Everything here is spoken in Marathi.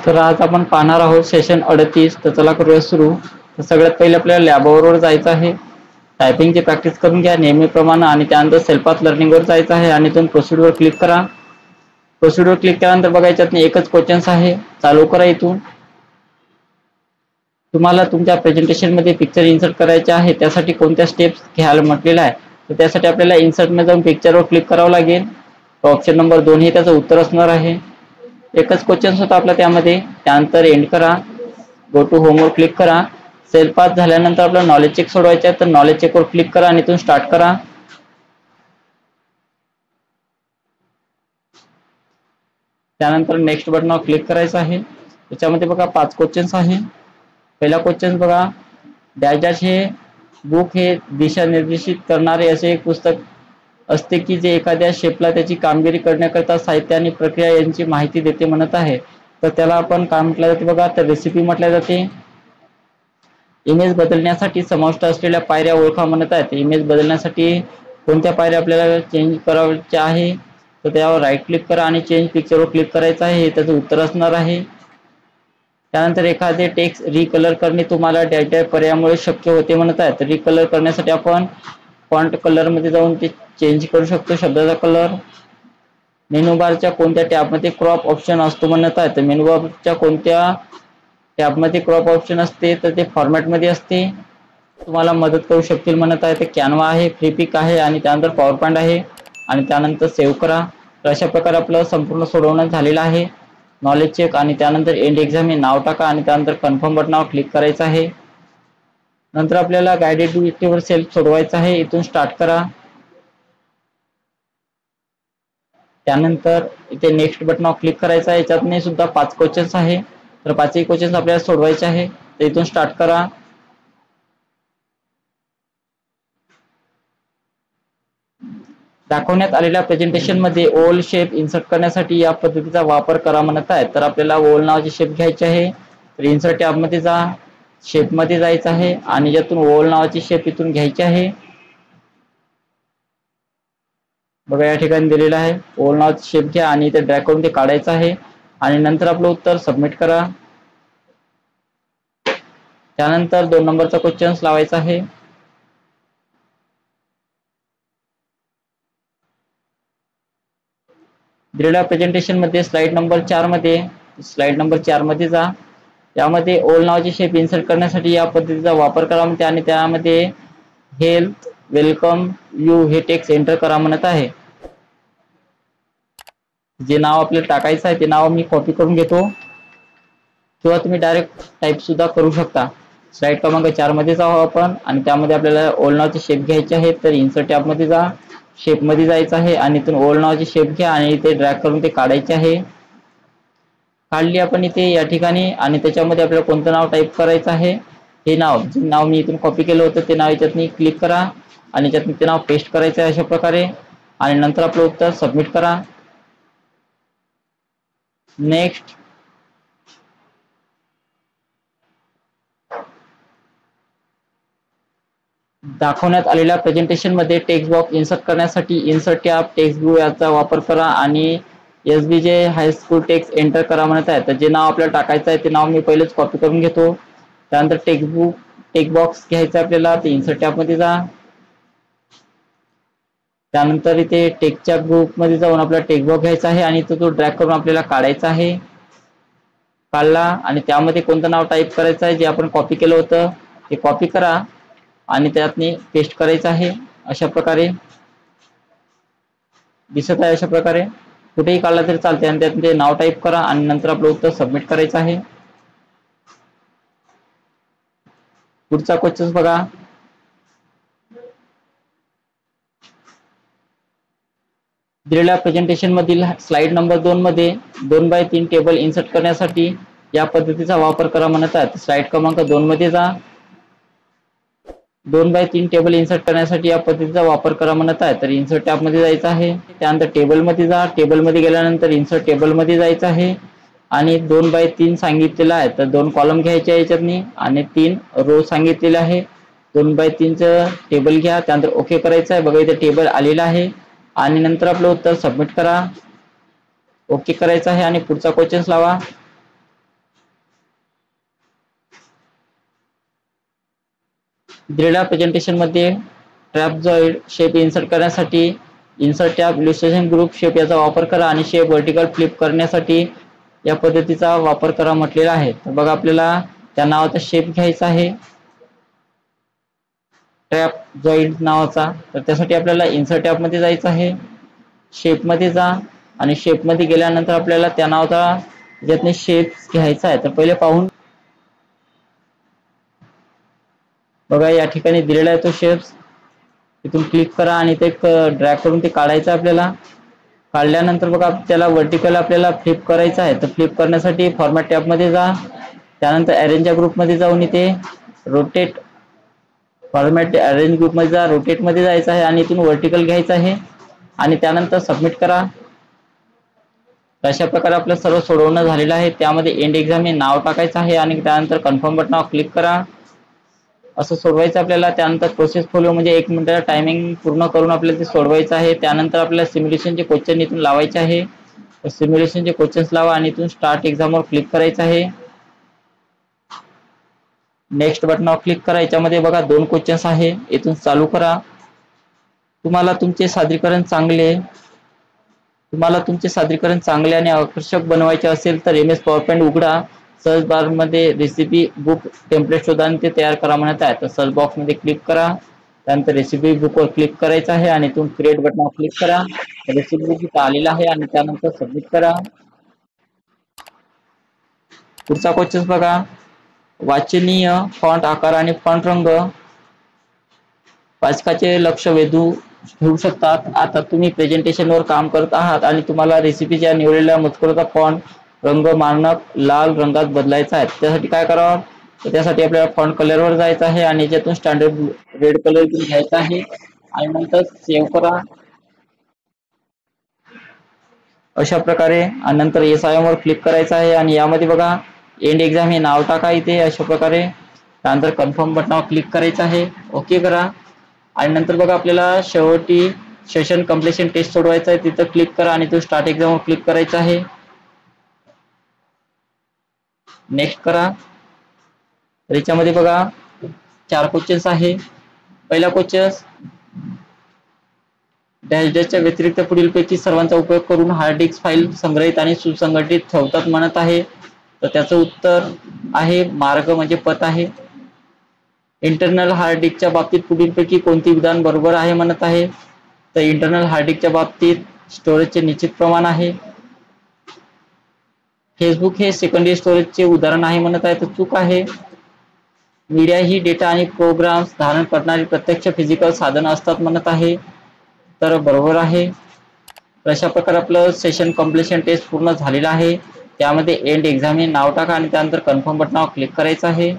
तर आज आपण पाहणार आहोत सेशन 38. तर चला करूया सुरू. तर सगळ्यात पहिले आपल्याला लॅबवर जायचं आहे. टायपिंगची प्रॅक्टिस करून घ्या नेहमीप्रमाणे आणि त्यानंतर सेल्फ पाथ लर्निंगवर जायचं आहे आणि इथून प्रोसिडवर क्लिक करा. प्रोसिडवर क्लिक केल्यानंतर बघा याच्यात एकच क्वेश्चन्स आहे. चालू करा. इथून तुम्हाला तुमच्या प्रेझेंटेशन मध्ये पिक्चर इन्सर्ट करायचे आहे. त्यासाठी कोणत्या स्टेप्स घ्यायला म्हटलेलं आहे. तर त्यासाठी आपल्याला इन्सर्ट मध्ये जाऊन पिक्चरवर क्लिक करावं लागेल. ऑप्शन नंबर 2 हे त्याचं उत्तर असणार आहे. एकच क्वेश्चन होता आपला त्यामध्ये. त्यानंतर एंड करा. गो टू होमवर क्लिक करा. सेल्फ पाथ झाल्यानंतर आपल्याला नॉलेज चेक सोडवायचे आहे. तर नॉलेज चेकवर क्लिक करा आणि इथून स्टार्ट करा. त्यानंतर नेक्स्ट बटनावर क्लिक करायचं आहे. त्याच्यामध्ये बघा 5 क्वेश्चन्स आहे. पहिला क्वेश्चन बघा, डॅश डॅश हे बुक हे दिशा निर्देशित करणारे असे एक पुस्तक असते की जे एखाद्या शेपला त्याची कामगिरी करण्याकरता साहित्य आणि प्रक्रिया यांची माहिती देते म्हणत आहे. तर त्याला आपण काय म्हटलं जाते बघा, तर रेसिपी म्हटल्या जाते. इमेज बदलण्यासाठी समाविष्ट असलेल्या पायऱ्या ओळखा म्हणत आहेत. इमेज बदलण्यासाठी कोणत्या पायऱ्या आपल्याला चेंज करायच्या आहे. तर त्यावर राईट क्लिक करा आणि चेंज पिक्चरवर क्लिक करायचं आहे. हे त्याचं उत्तर असणार आहे. त्यानंतर एखादे टेक्स्ट रिकलर करणे तुम्हाला डॅश डॅश पर्यायामुळे शक्य होते म्हणत आहे. तर रिकलर करण्यासाठी आपण फॉन्ट कलर मध्ये जाऊन ते चेंज करू शकतो शब्दाचा कलर. मेनू बारच्या कोणत्या टॅबमध्ये क्रॉप ऑप्शन असतो म्हणत आहे. तर मेनू बारच्या कोणत्या टॅबमध्ये क्रॉप ऑप्शन असते. तर ते फॉर्मॅट मध्ये असते. तुम्हाला मदत करू शकतील म्हणत आहे. ते कॅनवा आहे, फ्रीपिक आहे आणि त्यानंतर पॉवर पॉईंट आहे आणि त्यानंतर सेव्ह करा. तर अशा प्रकारे आपलं संपूर्ण सोडवणं झालेलं आहे. नॉलेज चेक आणि त्यानंतर एंड एक्झाम हे नाव टाका आणि त्यानंतर कन्फर्म बटनावर क्लिक करायचं आहे. नंतर आपल्याला गायडेड ऍक्टिव्हिटीवर सेल्फ सोडवायचं आहे. इथून स्टार्ट करा. त्यानंतर इथे नेक्स्ट बटनावर क्लिक करायचं आहे. याच्यातने सुद्धा 5 क्वेश्चन्स आहे. तर 5ही क्वेश्चन्स आपल्याला सोडवायचे आहे. तर इथून स्टार्ट करा. दाखवण्यात आलेल्या प्रेझेंटेशन मध्ये ओव्हल शेप इन्सर्ट करण्यासाठी या पद्धतीचा वापर करा म्हणत आहे. तर आपल्याला ओव्हल नावाची शेप घ्यायची आहे. तर इन्सर्ट टॅब मध्ये जा, शेप मध्ये जायचं आहे आणि यातून ओव्हल नावाची शेप इथून घ्यायची आहे. बघा या ठिकाणी दिलेलं आहे. ओव्हल नावाची शेप घ्या आणि इथे ड्रॅग करून ते काढायचं आहे आणि नंतर आपलं उत्तर सबमिट करा. त्यानंतर 2 नंबरचा क्वेश्चन लावायचा आहे. दिलेल्या प्रेझेंटेशन मध्ये स्लाइड नंबर 4 मध्ये जा. यामध्ये ओव्हल नावाची शेप इन्सर्ट करण्यासाठी या पद्धतीचा वापर करा म्हणते आणि त्यामध्ये हेल्थ वेलकम यू हे टेक्स्ट एंटर करा म्हणत आहे. जे नाव आपल्याला टाकायचं आहे ते नाव मी कॉपी करून घेतो किंवा तुम्ही डायरेक्ट टाईप सुद्धा करू शकता. स्लाइड क्रमांक 4 मध्ये जाऊ आपण आणि त्यामध्ये आपल्याला ओव्हल नावाची शेप घ्यायची आहे. तर इन्सर्ट टॅब मध्ये जा, शेप मध्ये जायचं आहे आणि इथून ओव्हल नावाची शेप घ्या आणि इथे ड्रॅग करून ते काढायचे आहे. काढली आपण इथे या ठिकाणी आणि त्याच्यामध्ये आपल्याला कोणतं नाव टाईप करायचं आहे. हे नाव मी इथून कॉपी केलं होतं ते नाव याच्यातनी क्लिक करा आणि याच्यातनी ते नाव पेस्ट करायचं आहे अशा प्रकारे आणि नंतर आपलं उत्तर सबमिट करा. नेक्स्ट. दाखवण्यात आलेल्या प्रेझेंटेशन मध्ये टेक्स्ट बॉक्स इन्सर्ट करण्यासाठी इन्सर्ट टॅब टेक्स्ट ब्लू याचा वापर करा आणि SBJ हायस्कूल टेक्स्ट एंटर करा म्हणत आहे. तर जे नाव आपल्याला टाकायचं आहे ते नाव मी पहिलेच कॉपी करून घेतो. त्यानंतर टेक्स्ट बॉक्स घ्यायचा आपल्याला. ते इन्सर्ट टॅब मध्ये जा. त्यानंतर इथे टेक्स्टच्या ग्रुप मध्ये जाऊन आपल्याला टेक्स्ट बॉक्स घ्यायचा आहे आणि तो ड्रॅग करून आपल्याला काढायचा आहे. काढला आणि त्यामध्ये कोणतं नाव टाईप करायचं आहे जे आपण कॉपी केलं होतं ते कॉपी करा आणि त्यातनी पेस्ट करायचं आहे. अशा प्रकारे दिसत आहे. अशा प्रकारे कुठेही काढला तरी चालते आणि त्यात ते नाव टाईप करा आणि नंतर आपलं उत्तर सबमिट करायचं आहे. पुढचा क्वेश्चन बघा. दिलेल्या प्रेझेंटेशन मधील स्लाइड नंबर 2 मध्ये 2x3 टेबल इन्सर्ट करण्यासाठी या पद्धतीचा वापर करा म्हणत आहेत. स्लाइड क्रमांक 2 मध्ये जा. 2x3 टेबल इन्सर्ट करण्यासाठी या पद्धतीचा वापर करा म्हणत आहे. तर इन्सर्ट टॅब मध्ये जायचं आहे. त्यानंतर टेबल मध्ये जा. टेबल मध्ये गेल्यानंतर इन्सर्ट टेबल मध्ये जायचं आहे आणि 2x3 सांगितलेलं आहे. तर 2 कॉलम घ्यायचे आहे याच्यातनी आणि 3 रो सांगितलेले आहे. 2x3 टेबल घ्या. त्यानंतर ओके करायचं आहे. बघा इथे टेबल आलेला आहे आणि नंतर आपलं उत्तर सबमिट करा. ओके करायचं आहे आणि पुढचा क्वेश्चन लावा. दिलेल्या प्रेझेंटेशन मध्ये ट्रॅपझॉइड शेप इन्सर्ट करण्यासाठी इन्सर्ट टॅब इल्युस्ट्रेशन ग्रुप शेप याचा वापर करा आणि शेप वर्टिकल फ्लिप करण्यासाठी या पद्धतीचा वापर करा म्हटलेला आहे. तर बघा आपल्याला त्या नावाचा शेप घ्यायचा आहे ट्रॅपझॉइड नावाचा. तर त्यासाठी आपल्याला इन्सर्ट टॅब मध्ये जायचं आहे, शेप मध्ये जा आणि शेप मध्ये गेल्यानंतर आपल्याला त्या नावाचा ज्यातने शेप घ्यायचा आहे. तर पहिले पाहून बघा या ठिकाणी दिलेला आहे तो शेप्स, तिथून क्लिक करा आणि ते ड्रॅग करून ते काढायचं आपल्याला. काढल्यानंतर बघा त्याला वर्टिकल आपल्याला फ्लिप करायचं आहे. तर फ्लिप करण्यासाठी फॉर्मॅट टॅब मध्ये जा, त्यानंतर अरेंज ग्रुप मध्ये जाऊन इथे रोटेट फॉर्मॅट अरेंज ग्रुप मध्ये जा, रोटेट मध्ये जायचं आहे आणि इथून वर्टिकल घ्यायचं आहे आणि त्यानंतर सबमिट करा. अशा प्रकारे आपलं सर्व सोडवणं झालेलं आहे. त्यामध्ये एंड एक्झाम हे नाव टाकायचं आहे आणि त्यानंतर कन्फर्म बटनावर क्लिक करा. असं सोडवायचं आपल्याला. त्यानंतर प्रोसेस फॉलो म्हणजे 1 मिनिटाचा टायमिंग पूर्ण करून आपल्याला ते सोडवायचं आहे. त्यानंतर आपल्याला सिम्युलेशनचे क्वेश्चन इथून लावायचे आहे. सिम्युलेशनचे क्वेश्चन्स लावा आणि इथून स्टार्ट एक्झामवर क्लिक करायचं आहे. नेक्स्ट बटनावर क्लिक करा. याच्यामध्ये बघा 2 क्वेश्चन्स आहे, इथून चालू करा. तुम्हाला तुमचे सादरीकरण चांगले आणि आकर्षक बनवायचे असेल तर MS पॉवरपॉईंट उघडा. सर्च बार मध्ये रेसिपी बुक टेम्पलेट शोधा आणि ते तयार करा म्हणत आहे. तर सर्च बॉक्स मध्ये क्लिक करा, त्यानंतर रेसिपी बुक वर क्लिक करायचं आहे आणि इथून क्रिएट बटनावर क्लिक करा. रेसिपी बुक इथं आलेला आहे आणि त्यानंतर सबमिट करा. पुढचा क्वेश्चन बघा, वाचनीय फॉन्ट आकार आणि फॉन्ट रंग वाचकाचे लक्ष घेऊ शकतात. आता तुम्ही प्रेझेंटेशनवर काम करत आहात आणि तुम्हाला रेसिपीच्या निवडलेल्या मजकुराचा फॉन्ट रंग मानक लाल रंगात बदलायचा आहे. त्यासाठी काय करावं, तर त्यासाठी आपल्याला फॉन्ट कलरवर जायचं आहे आणि याच्यातून स्टँडर्ड रेड कलर घ्यायचा आहे आणि नंतर सेव्ह करा अशा प्रकारे. आणि नंतर SIM वर क्लिक करायचं आहे आणि यामध्ये बघा एंड एक्झाम हे नाव टाका इथे अशा प्रकारे. त्यानंतर कन्फर्म बटनावर क्लिक करायचं आहे, ओके करा. आणि नंतर बघा आपल्याला शेवटी सेशन कम्प्लिशन टेस्ट सोडवायचं आहे, तिथं क्लिक करा आणि तो स्टार्ट एक्झामवर क्लिक करायचं आहे, नेक्स्ट करा. तर याच्यामध्ये बघा 4 क्वेश्चन्स आहे. पहिला क्वेश्चन, डॅशच्या व्यतिरिक्त पुढीलपैकी सर्वांचा उपयोग करून हार्ड डिस्क फाईल संग्रहित आणि सुसंघटित ठेवतात म्हणत आहे. तर त्याचं उत्तर आहे मार्ग म्हणजे पथ आहे. इंटरनल हार्ड डिस्कच्या बाबतीत पुढीलपैकी कोणती विधान बरोबर आहे म्हणत आहे. तर इंटरनल हार्ड डिस्कच्या बाबतीत स्टोरेजचे निश्चित प्रमाण आहे. फेसबुक हे सेकंडरी स्टोरेजचे उदाहरण आहे म्हणत आहे, तर चूक आहे. मीडिया ही डेटा आणि प्रोग्राम्स धारण करणारी प्रत्यक्ष फिजिकल साधनं असतात म्हणत आहे, तर बरोबर आहे. अशा प्रकारे आपलं सेशन कम्प्लिशन टेस्ट पूर्ण झालेलं आहे. त्यामध्ये एंड एक्झाम हे नाव टाका आणि त्यानंतर कन्फर्म बटनावर क्लिक करायचं आहे.